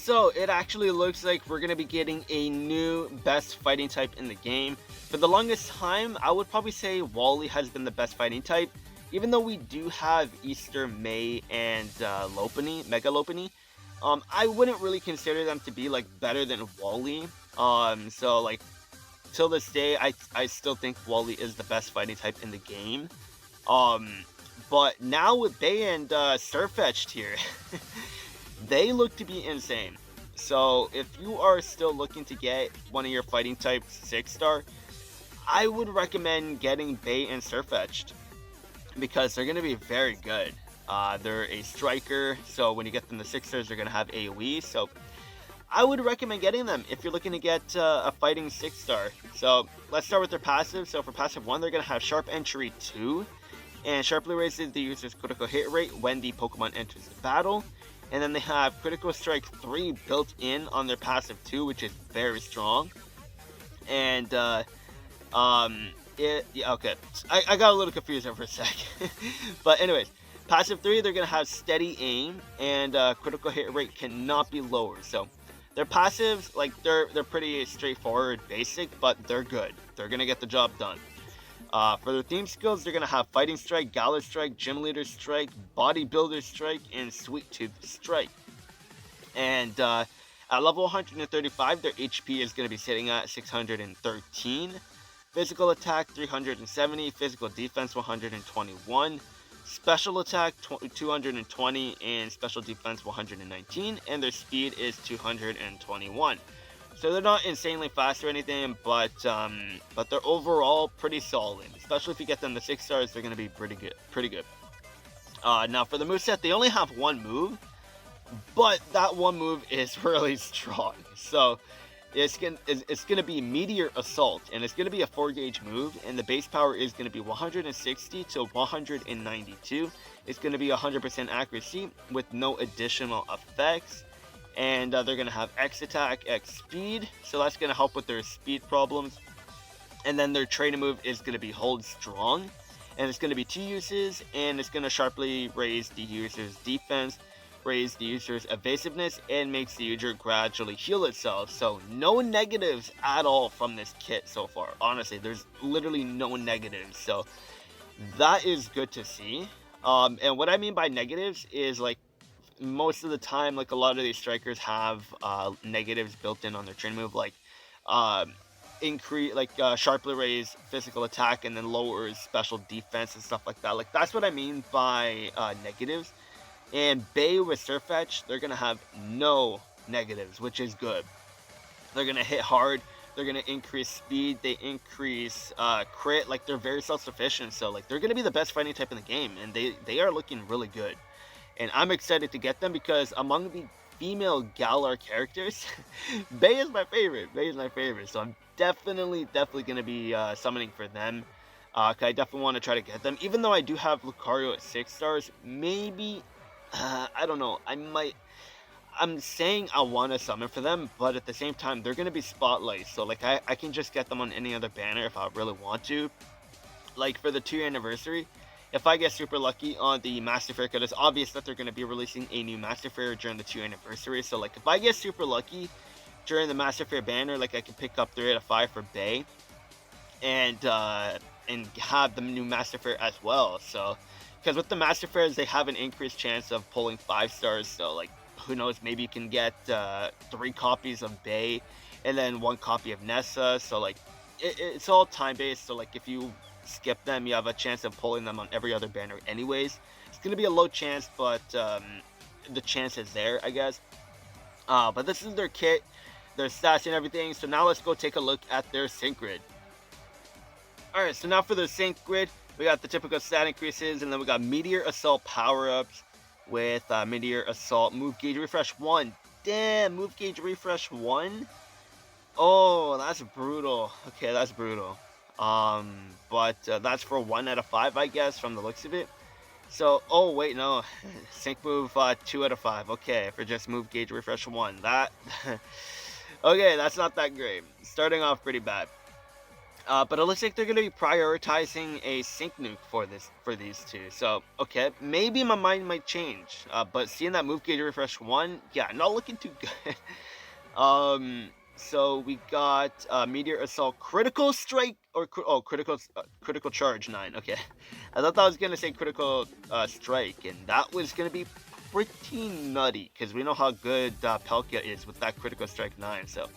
So it actually looks like we're gonna be getting a new best fighting type in the game. For the longest time, I would probably say Wally has been the best fighting type, even though we do have Easter, May, and Lopunny, Mega Lopunny. I wouldn't really consider them to be like better than Wally. So like till this day, I still think Wally is the best fighting type in the game. Um, but now with Bay and Sirfetch'd here, they look to be insane. So if you are still looking to get one of your fighting types 6-star, I would recommend getting Bay and Sirfetch'd because they're going to be very good. They're a striker, so when you get them the 6-stars, they're going to have AoE. So I would recommend getting them if you're looking to get a fighting 6-star. So let's start with their passive. So for passive 1, they're going to have Sharp Entry 2, and sharply raises the user's critical hit rate when the Pokemon enters the battle. And then they have Critical Strike 3 built in on their passive 2, which is very strong. And yeah, okay, I got a little confused there for a sec. But anyways, passive 3, they're gonna have Steady Aim, and critical hit rate cannot be lower. So their passives, like they're pretty straightforward, basic, but they're good. They're gonna get the job done. For their theme skills, they're gonna have Fighting Strike, Galar Strike, Gym Leader Strike, Bodybuilder Strike, and Sweet Tooth Strike. And at level 135, their HP is gonna be sitting at 613. Physical attack 370, physical defense 121, special attack 220, and special defense 119, and their speed is 221. So they're not insanely fast or anything, but they're overall pretty solid. Especially if you get them the 6-stars, they're gonna be pretty good. Now for the moveset, they only have one move, but that one move is really strong. So it's gonna be Meteor Assault, and it's gonna be a 4-gauge move, and the base power is gonna be 160 to 192. It's gonna be 100% accuracy with no additional effects, and they're gonna have X attack, X speed, so that's gonna help with their speed problems. And then their training move is gonna be Hold Strong, and it's gonna be 2 uses, and it's gonna sharply raise the user's defense, raise the user's evasiveness, and makes the user gradually heal itself. So no negatives at all from this kit so far. Honestly, there's literally no negatives, so that is good to see. And what I mean by negatives is like most of the time, like a lot of these strikers have negatives built in on their train move, like sharply raise physical attack and then lowers special defense and stuff like that. Like that's what I mean by negatives. And Bay with Sirfetch'd, they're gonna have no negatives, which is good. They're gonna hit hard, they're gonna increase speed, they increase crit, like they're very self-sufficient, so like they're gonna be the best fighting type in the game, and they are looking really good. And I'm excited to get them because among the female Galar characters, Bay is my favorite. So I'm definitely gonna be summoning for them. I definitely want to try to get them, even though I do have Lucario at 6-stars. Maybe I don't know. I'm saying I want to summon for them, but at the same time, they're going to be spotlights. So, like, I can just get them on any other banner if I really want to. Like, for the 2-year anniversary, if I get super lucky on the Master Fair, because it's obvious that they're going to be releasing a new Master Fair during the 2-year anniversary. So, like, if I get super lucky during the Master Fair banner, like, I can pick up 3 out of 5 for Bay. And have the new Master Fair as well. So, because with the Master Fairs, they have an increased chance of pulling 5-stars. So, like, who knows? Maybe you can get 3 copies of Bay and then 1 copy of Nessa. So, like, it's all time-based. So, like, if you skip them, you have a chance of pulling them on every other banner anyways. It's going to be a low chance, but the chance is there, I guess. But this is their kit, their stats and everything. So now let's go take a look at their sync grid. Alright, so now for the sync grid, we got the typical stat increases, and then we got Meteor Assault power-ups with Meteor Assault Move Gauge Refresh 1. Damn, Move Gauge Refresh 1? Oh, that's brutal. Okay, that's brutal. But that's for 1 out of 5, I guess, from the looks of it. So, oh, wait, no. Sync Move 2 out of 5. Okay, for just Move Gauge Refresh 1. That... okay, that's not that great. Starting off pretty bad. But it looks like they're gonna be prioritizing a sync nuke for these two. So okay, maybe my mind might change. But seeing that move gauge refresh 1, yeah, not looking too good. So we got Meteor Assault Critical Strike or Critical Charge 9. Okay, I thought that was gonna say Critical Strike, and that was gonna be pretty nutty because we know how good Palkia is with that Critical Strike 9. So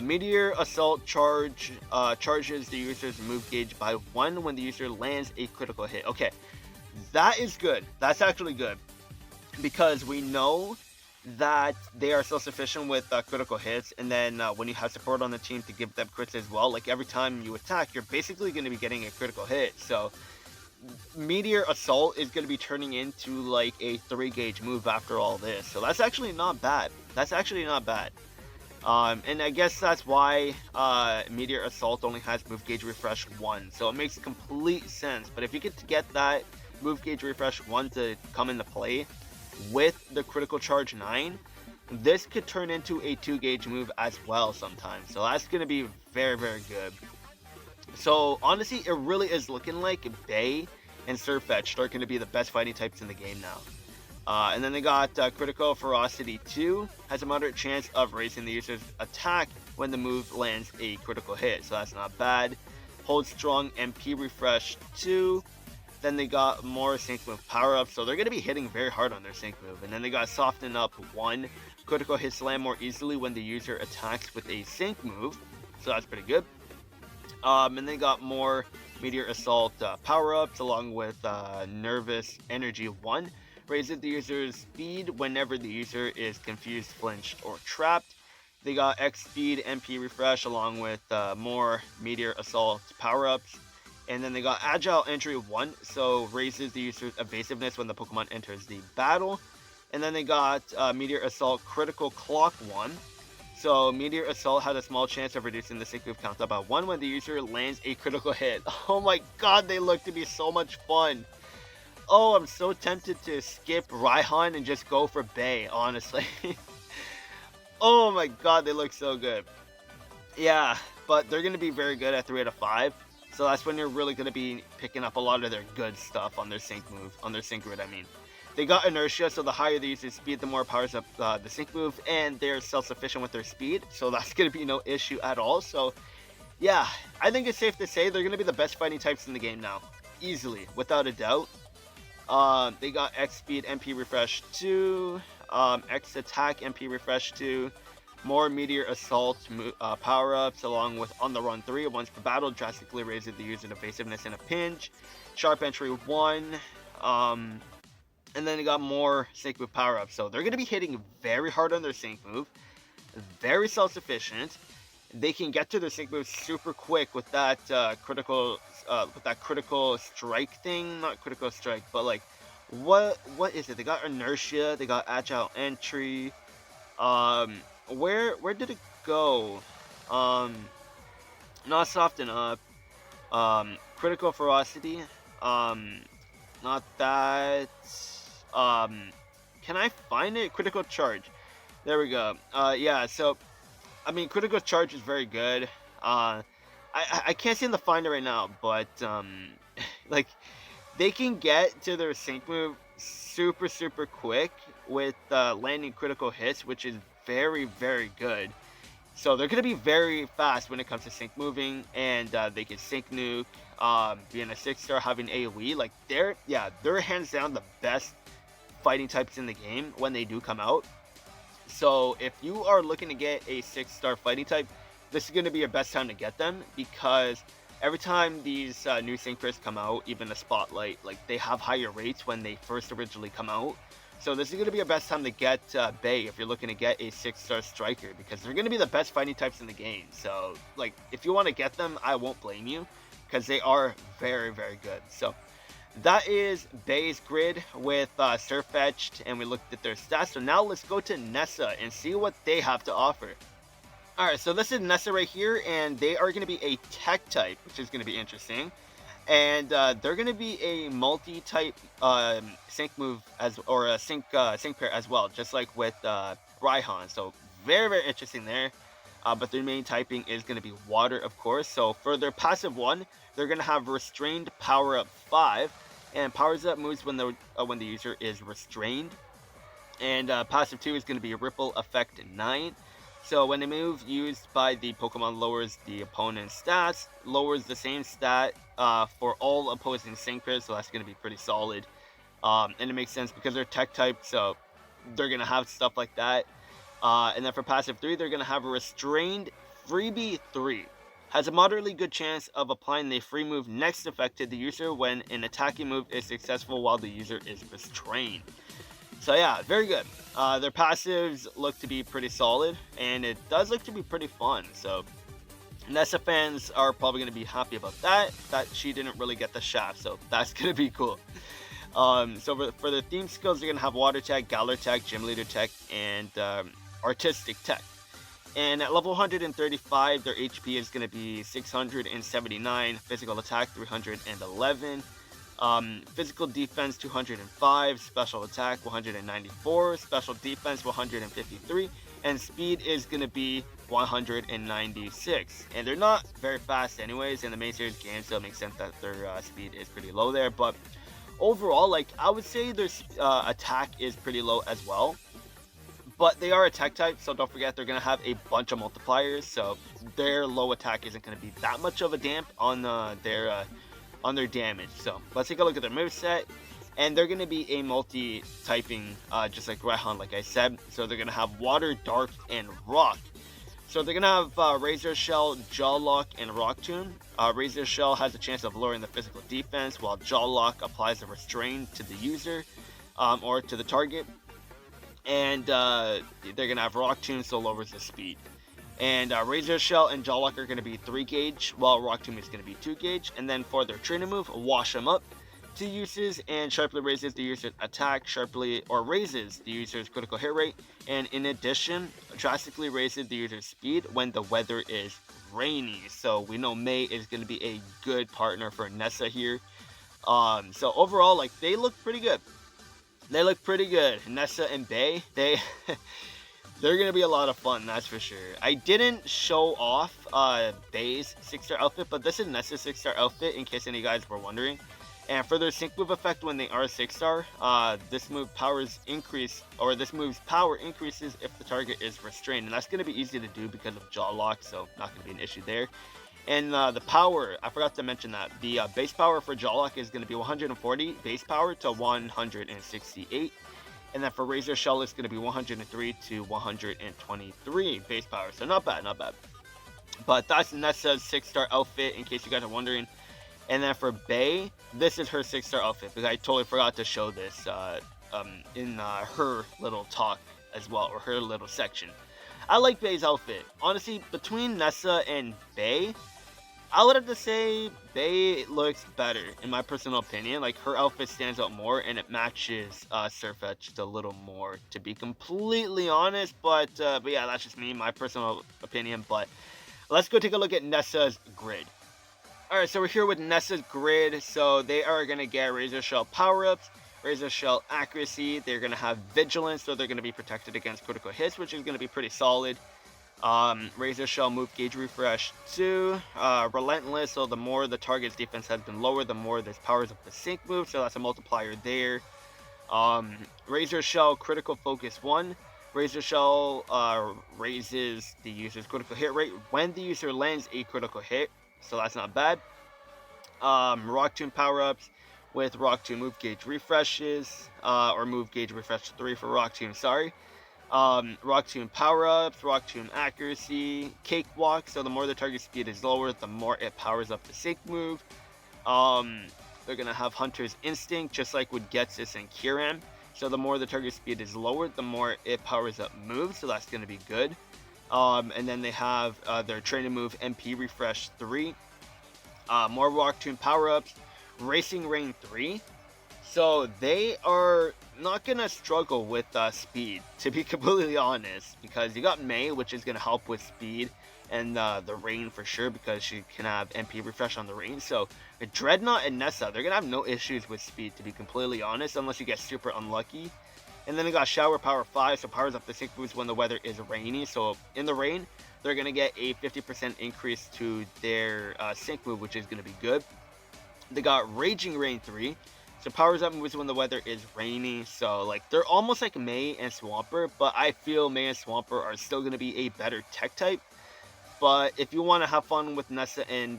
Meteor Assault charges the user's move gauge by 1 when the user lands a critical hit. Okay, that is good. That's actually good because we know that they are self-sufficient with critical hits, and then when you have support on the team to give them crits as well, like every time you attack, you're basically going to be getting a critical hit. So Meteor Assault is going to be turning into like a 3 gauge move after all this. So that's actually not bad. That's actually not bad. And I guess that's why Meteor Assault only has move gauge refresh 1. So it makes complete sense. But if you get to get that move gauge refresh 1 to come into play with the critical charge 9, this could turn into a 2 gauge move as well sometimes. So that's going to be very, very good. So honestly, it really is looking like Bay and Sirfetch'd are going to be the best fighting types in the game now. And then they got Critical Ferocity 2, has a moderate chance of raising the user's attack when the move lands a critical hit, so that's not bad. Hold Strong MP Refresh 2. Then they got more Sync Move power-ups, so they're going to be hitting very hard on their Sync Move. And then they got Soften Up 1. Critical hits land more easily when the user attacks with a Sync Move, so that's pretty good. And they got more Meteor Assault power-ups along with Nervous Energy 1. Raises the user's speed whenever the user is confused, flinched, or trapped. They got X Speed MP Refresh along with more Meteor Assault power-ups. And then they got Agile Entry 1, so raises the user's evasiveness when the Pokemon enters the battle. And then they got Meteor Assault Critical Clock 1. So Meteor Assault has a small chance of reducing the sync move count by 1 when the user lands a critical hit. Oh my god, they look to be so much fun. Oh, I'm so tempted to skip Raihan and just go for Bay, honestly. Oh my god, they look so good. Yeah, but they're going to be very good at 3 out of 5. So that's when you're really going to be picking up a lot of their good stuff on their sync move, on their sync grid, I mean. They got Inertia, so the higher the user's speed, the more powers up the sync move, and they're self-sufficient with their speed, so that's going to be no issue at all. So, yeah, I think it's safe to say they're going to be the best fighting types in the game now. Easily, without a doubt. They got X Speed MP Refresh 2, X Attack MP Refresh 2, more Meteor Assault power-ups along with On the Run 3 once per battle, drastically raises the user's evasiveness in a pinch, Sharp Entry 1, and then they got more Sync Move power-ups. So they're going to be hitting very hard on their Sync Move, very self-sufficient. They can get to their Sync Move super quick with that critical strike thing, not critical strike, but like what is it? They got Inertia, they got Agile Entry. Where did it go? Not Soften Up. Critical Ferocity. Not that. Can I find it? Critical Charge. There we go. Yeah. So, I mean, Critical Charge is very good. I can't seem to find it right now, but like they can get to their sync move super quick with landing critical hits, which is very good. So they're gonna be very fast when it comes to sync moving, and they can sync nuke. Being a 6-star, having AoE, like they're hands down the best fighting types in the game when they do come out. So if you are looking to get a 6-star fighting type, this is going to be your best time to get them, because every time these new Synchros come out, even the Spotlight, like they have higher rates when they first originally come out. So this is going to be your best time to get Bay if you're looking to get a 6-star striker, because they're going to be the best fighting types in the game. So like if you want to get them, I won't blame you, because they are very good. So that is Bay's grid with Sirfetch'd, and we looked at their stats. So now let's go to Nessa and see what they have to offer. Alright, so this is Nessa right here, and they are going to be a tech type, which is going to be interesting. And they're going to be a multi-type sync move or a sync pair as well, just like with Raihan. So very interesting there. but their main typing is going to be water, of course. So for their passive 1, they're going to have Restrained Power Up 5, and powers up moves when the user is restrained. And passive 2 is going to be Ripple Effect 9. So when a move used by the Pokemon lowers the opponent's stats, lowers the same stat for all opposing synchros, so that's going to be pretty solid. And it makes sense because they're tech type, so they're going to have stuff like that. And then for passive 3, they're going to have a Restrained Freebie 3. Has a moderately good chance of applying the free move next effect to the user when an attacking move is successful while the user is restrained. So yeah, very good. Their passives look to be pretty solid, and it does look to be pretty fun. So Nessa fans are probably going to be happy about that she didn't really get the shaft, so that's going to be cool. So for the theme skills, you're going to have Water Tech, Galar Tech, Gym Leader Tech, and Artistic Tech. And at level 135, their HP is going to be 679, Physical Attack 311, Physical Defense 205, Special Attack 194, Special Defense 153, and Speed is going to be 196. And they're not very fast anyways in the main series game, so it makes sense that their speed is pretty low there. But overall, like, I would say their attack is pretty low as well. But they are a tech type, so don't forget they're going to have a bunch of multipliers, so their low attack isn't going to be that much of a damp on their damage. So let's take a look at their moveset, and they're going to be a multi-typing, just like Raihan, like I said. So they're going to have Water, Dark, and Rock. So they're going to have Razor Shell, Jaw Lock, and Rock Tomb. Razor Shell has a chance of lowering the physical defense, while Jaw Lock applies a restraint to the user or to the target. And they're going to have Rock Tomb, so lowers the speed. And Razor Shell and Jaw Lock are going to be 3 gauge, while Rock Tomb is going to be 2 gauge. And then for their trainer move, Wash them up. 2 uses and sharply raises the user's attack, sharply or raises the user's critical hit rate. And in addition, drastically raises the user's speed when the weather is rainy. So we know May is going to be a good partner for Nessa here. So overall, like, they look pretty good. They look pretty good. Nessa and Bay, they're going to be a lot of fun, that's for sure. I didn't show off Bay's 6-star outfit, but this is Nessa's 6-star outfit, in case any guys were wondering. And for their sync move effect when they are 6-star, this move's power increases if the target is restrained. And that's going to be easy to do because of Jaw Lock, so not going to be an issue there. And the power, I forgot to mention that. The base power for Jaw Lock is going to be 140 base power to 168. And then for Razor Shell, it's going to be 103 to 123 base power. So not bad, not bad. But that's Nessa's 6-star outfit, in case you guys are wondering. And then for Bay, this is her 6-star outfit, because I totally forgot to show this in her little talk as well, or her little section. I like Bay's outfit. Honestly, between Nessa and Bay, I would have to say Bay looks better, in my personal opinion. Like, her outfit stands out more, and it matches Sirfetch'd a little more, to be completely honest. But yeah, that's just me, my personal opinion. But let's go take a look at Nessa's grid. Alright, so we're here with Nessa's grid. So they are going to get Razor Shell power-ups, Razor Shell accuracy. They're going to have vigilance, so they're going to be protected against critical hits, which is going to be pretty solid. Razor Shell move gauge refresh 2. Relentless, so the more the target's defense has been lowered, the more this powers up the sync move, so that's a multiplier there. Razor Shell critical focus 1. Razor Shell raises the user's critical hit rate when the user lands a critical hit, so that's not bad. Rock Tomb power-ups with Rock Tomb move gauge refreshes, or move gauge refresh 3 for Rock Tomb, sorry. Rock Tomb power-ups, Rock Tomb accuracy, Cakewalk, so the more the target speed is lower, the more it powers up the sync move. They're going to have Hunter's Instinct, just like with Getsis and Kiram. So the more the target speed is lowered, the more it powers up moves, so that's going to be good. And then they have their training move MP refresh 3. More Rock Tomb power-ups, Racing Rain 3. So they are not going to struggle with speed, to be completely honest, because you got May, which is going to help with speed, and the rain for sure, because she can have MP refresh on the rain. So Drednaw and Nessa, they're going to have no issues with speed, to be completely honest, unless you get super unlucky. And then they got Shower Power 5, so powers up the sync moves when the weather is rainy. So in the rain, they're going to get a 50% increase to their sync move, which is going to be good. They got Raging Rain 3, so powers up moves when the weather is rainy. So like they're almost like May and Swampert, but I feel May and Swampert are still going to be a better tech type. But if you want to have fun with Nessa and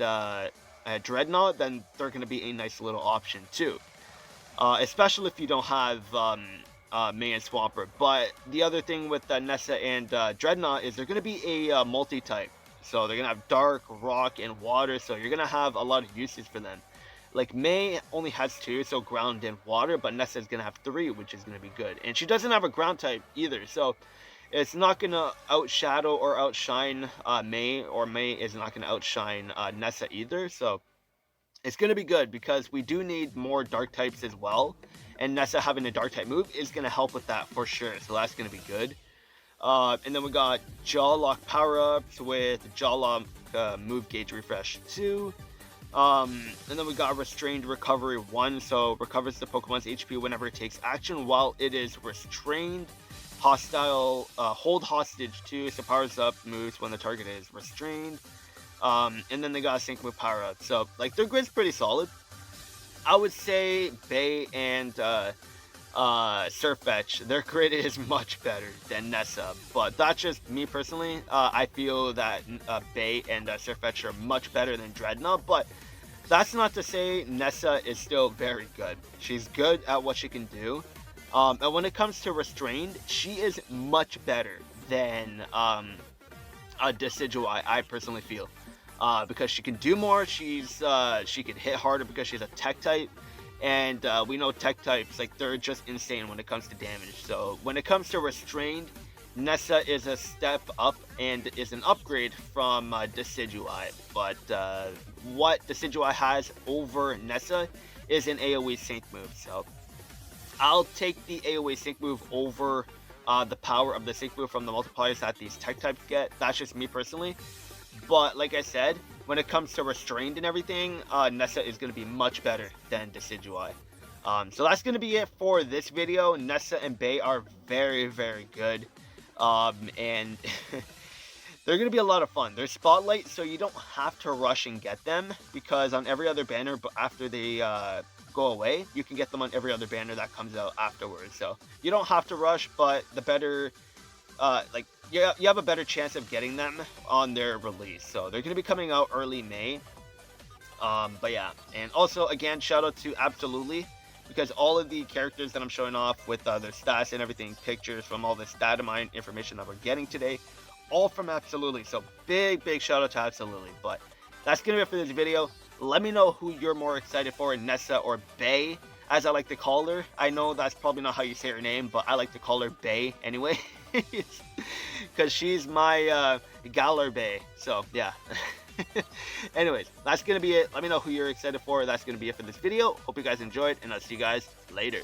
Drednaw, then they're going to be a nice little option too. Especially if you don't have May and Swampert. But the other thing with Nessa and Drednaw is they're going to be a multi-type. So they're going to have Dark, Rock, and Water. So you're going to have a lot of uses for them. Like May only has 2, so Ground and Water. But Nessa is going to have 3, which is going to be good. And she doesn't have a Ground type either. So it's not going to outshadow or outshine May. Or May is not going to outshine Nessa either. So it's going to be good because we do need more dark types as well. And Nessa having a dark type move is going to help with that for sure. So that's going to be good. And then we got Jaw Lock power-ups with Jaw Lock move gauge refresh 2. And then we got Restrained Recovery 1. So recovers the Pokemon's HP whenever it takes action while it is restrained. Hostile Hold Hostage 2. So powers up moves when the target is restrained. And then they got a sync move power up. So like their grid's pretty solid. I would say Bay and Sirfetch'd, their grid is much better than Nessa. But that's just me personally. I feel that Bay and Sirfetch'd are much better than Drednaw. But that's not to say Nessa is still very good. She's good at what she can do. And when it comes to Restrained, she is much better than Decidueye, I personally feel. Because she can do more, she can hit harder because she's a tech type, and we know tech types, like, they're just insane when it comes to damage. So when it comes to Restrained, Nessa is a step up and is an upgrade from Decidueye. But what Decidueye has over Nessa is an AoE sync move. So I'll take the AoE sync move over the power of the sync move from the multipliers that these tech types get. That's just me personally. But like I said, when it comes to Restrained and everything, Nessa is going to be much better than Decidueye. So that's going to be it for this video. Nessa and Bay are very, very good. And they're going to be a lot of fun. They're Spotlight, so you don't have to rush and get them. Because on every other banner, but after they go away, you can get them on every other banner that comes out afterwards. So you don't have to rush, but the better... you have a better chance of getting them on their release. So they're going to be coming out early May. But yeah, and also again, shout out to Absolutely, because all of the characters that I'm showing off with their stats and everything, pictures from all this data mine information that we're getting today, all from Absolutely. So big shout out to Absolutely. But that's going to be it for this video. Let me know who you're more excited for, Nessa or Bay, as I like to call her. I know that's probably not how you say her name, but I like to call her Bay anyway. Because she's my Galar Bay. So yeah. Anyways, that's gonna be it. Let me know who you're excited for. That's gonna be it for this video. Hope you guys enjoyed, and I'll see you guys later.